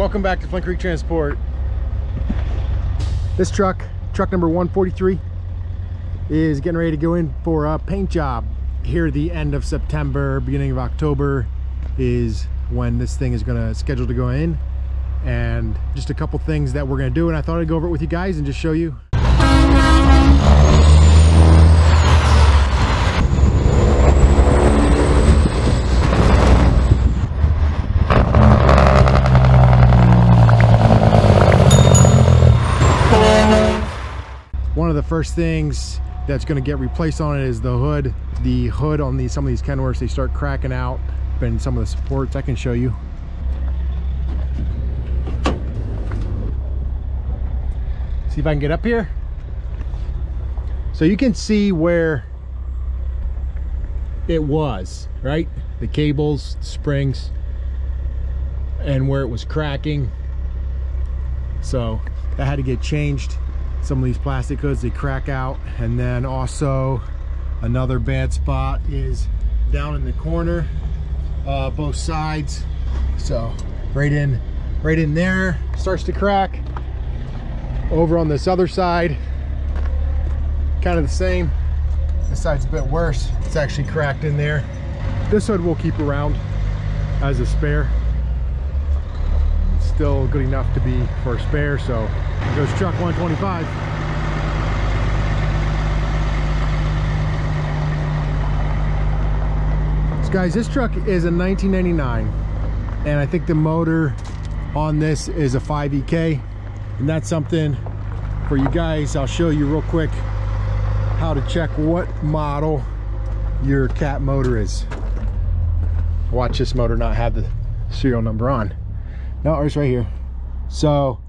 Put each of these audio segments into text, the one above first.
welcome back to Flint Creek Transport. This truck number 143, is getting ready to go in for a paint job. Here at the end of September, beginning of October is when this thing is gonna schedule to go in, and just a couple things that we're gonna do, and I thought I'd go over it with you guys and just show you. One of the first things that's going to get replaced on it is the hood. The hood on some of these Kenworths, they start cracking out, and some of the supports I can show you. See if I can get up here. So you can see where it was, right? The cables, springs, and where it was cracking. So that had to get changed. Some of these plastic hoods, they crack out. And then also another bad spot is down in the corner, both sides. So right in there starts to crack. Over on this other side, kind of the same. This side's a bit worse. It's actually cracked in there. This hood we'll keep around as a spare. It's still good enough to be for a spare, so here goes truck 125. So guys, this truck is a 1999, and I think the motor on this is a 5EK, and that's something for you guys. I'll show you real quick how to check what model your cat motor is. Watch this motor not have the serial number on. No, it's right here. So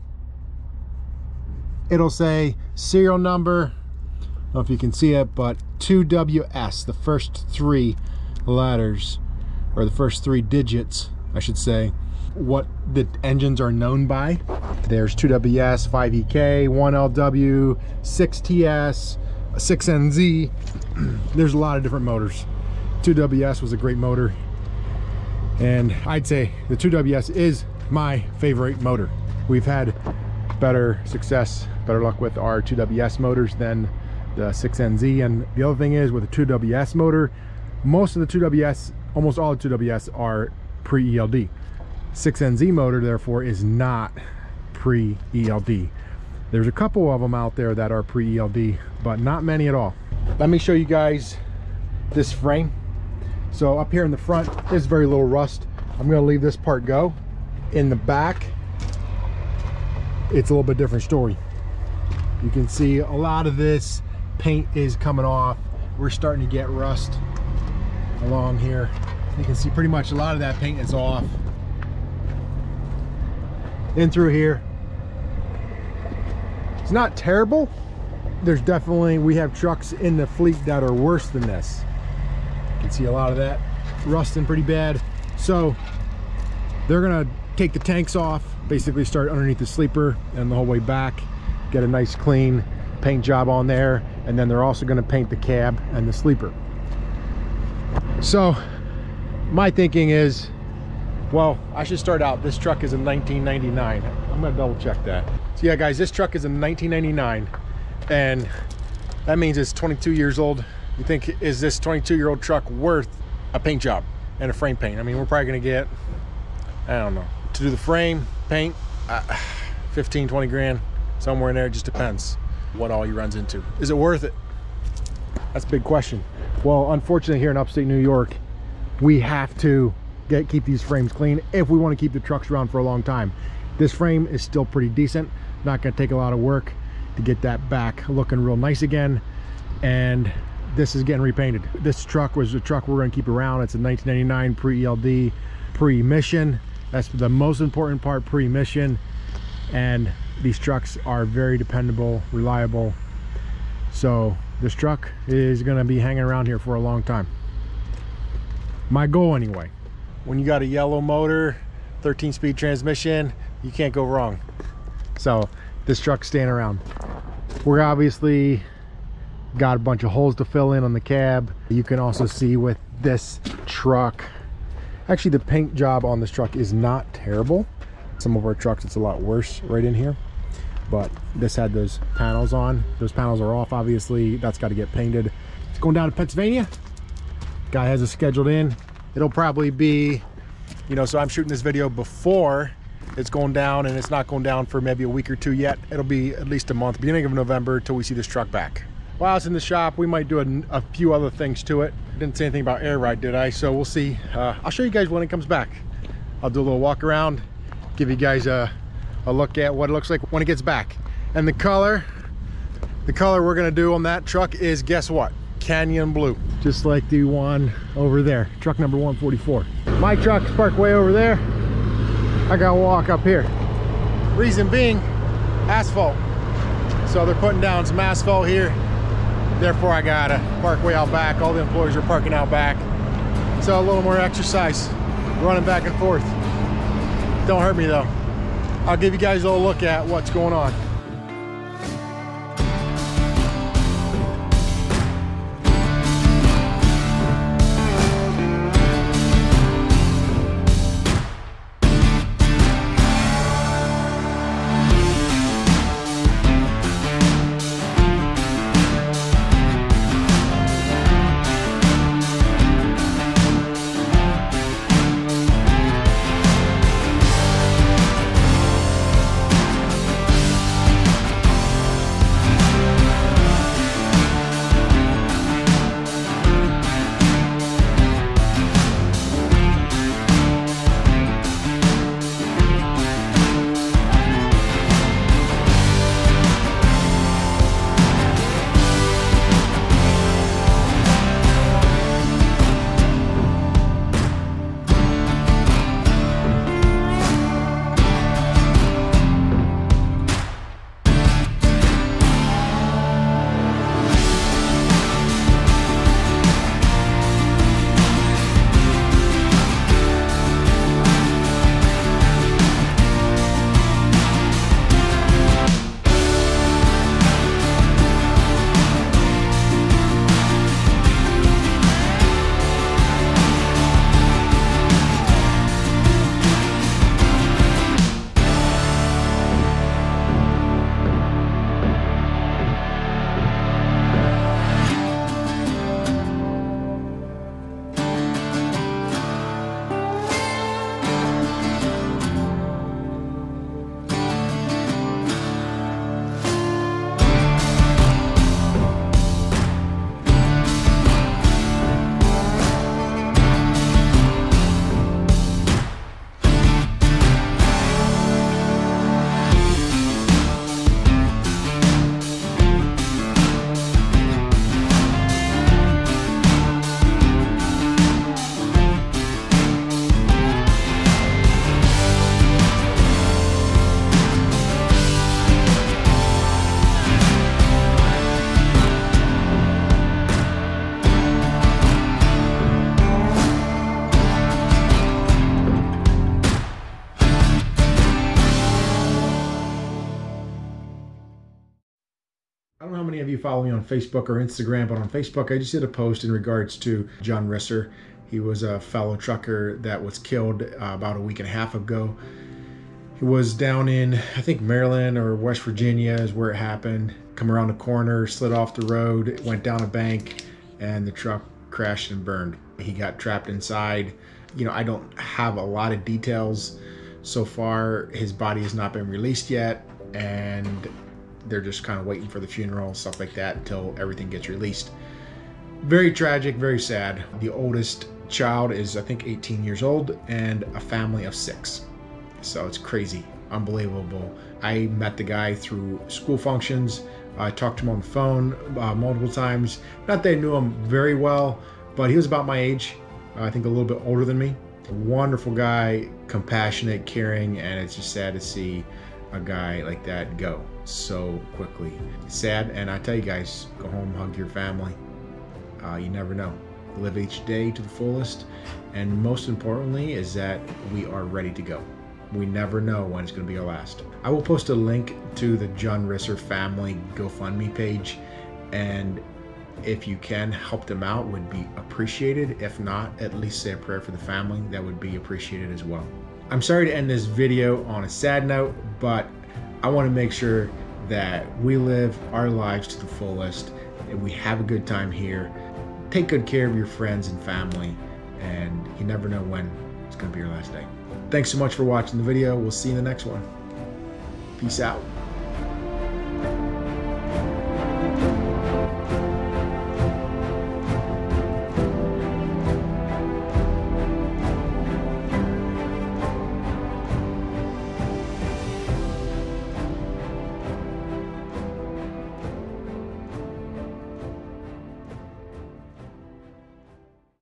it'll say serial number, I don't know if you can see it, but 2WS, the first three letters, or the first three digits, I should say, what the engines are known by. There's 2WS, 5EK, 1LW, 6TS, 6NZ. There's a lot of different motors. 2WS was a great motor, and I'd say the 2WS is my favorite motor. We've had better success, better luck with our 2WS motors than the 6NZ. And the other thing is, with a 2WS motor, most of the 2WS, almost all the 2WS are pre-ELD. 6NZ motor therefore is not pre-ELD. There's a couple of them out there that are pre-ELD, but not many at all. Let me show you guys this frame. So up here in the front, there's very little rust. I'm going to leave this part go. In the back, it's a little bit different story. You can see a lot of this paint is coming off. We're starting to get rust along here. You can see pretty much a lot of that paint is off. In through here, it's not terrible. There's definitely, we have trucks in the fleet that are worse than this. You can see a lot of that rusting pretty bad. So they're gonna take the tanks off, basically start underneath the sleeper and the whole way back, get a nice clean paint job on there, and then they're also gonna paint the cab and the sleeper. So my thinking is, well, I should start out, this truck is a 1999. I'm gonna double check that. So yeah guys, this truck is a 1999, and that means it's 22 years old. You think, is this 22-year-old truck worth a paint job and a frame paint? I mean, we're probably gonna get, I don't know, to do the frame paint, 15, 20 grand, somewhere in there. It just depends what all he runs into. Is it worth it? That's a big question. Well, unfortunately here in upstate New York, we have to keep these frames clean if we want to keep the trucks around for a long time. This frame is still pretty decent. Not going to take a lot of work to get that back looking real nice again, and this is getting repainted. This truck was a truck we're going to keep around. It's a 1999 pre-ELD, pre-emission. That's the most important part, pre-emission. And these trucks are very dependable, reliable. So this truck is going to be hanging around here for a long time. My goal anyway. When you got a yellow motor, 13-speed transmission, you can't go wrong. So this truck's staying around. We're obviously got a bunch of holes to fill in on the cab. You can also see with this truck, actually the paint job on this truck is not terrible. Some of our trucks, it's a lot worse right in here, but this had those panels on. Those panels are off, obviously. That's got to get painted. It's going down to Pennsylvania. Guy has it scheduled in. It'll probably be, you know, so I'm shooting this video before it's going down, and it's not going down for maybe a week or two yet. It'll be at least a month, beginning of November, till we see this truck back. While it's in the shop, we might do a few other things to it. Didn't say anything about air ride, did I? So we'll see. I'll show you guys when it comes back. I'll do a little walk around, give you guys a look at what it looks like when it gets back. And the color we're gonna do on that truck is, guess what? Canyon blue, just like the one over there, truck number 144. My truck's parked way over there. I gotta walk up here. Reason being, asphalt. So they're putting down some asphalt here. Therefore, I gotta park way out back. All the employees are parking out back. So a little more exercise, running back and forth. Don't hurt me though. I'll give you guys a little look at what's going on. I don't know how many of you follow me on Facebook or Instagram, but on Facebook I just did a post in regards to John Risser. He was a fellow trucker that was killed about a week and a half ago. He was down in, I think, Maryland or West Virginia is where it happened. Come around the corner, slid off the road, went down a bank, and the truck crashed and burned. He got trapped inside. You know, I don't have a lot of details so far. His body has not been released yet, and they're just kind of waiting for the funeral, stuff like that, until everything gets released. Very tragic, very sad. The oldest child is, I think, 18 years old, and a family of 6. So it's crazy, unbelievable. I met the guy through school functions. I talked to him on the phone multiple times. Not that I knew him very well, but he was about my age. I think a little bit older than me. Wonderful guy, compassionate, caring, and it's just sad to see a guy like that go so quickly. Sad, and I tell you guys, go home, hug your family. You never know. Live each day to the fullest, and most importantly is that we are ready to go. We never know when it's going to be our last. I will post a link to the John Risser family GoFundMe page, and if you can help them out, would be appreciated. If not, at least say a prayer for the family. That would be appreciated as well. I'm sorry to end this video on a sad note, but I want to make sure that we live our lives to the fullest and we have a good time here. Take good care of your friends and family, and you never know when it's going to be your last day. Thanks so much for watching the video. We'll see you in the next one. Peace out.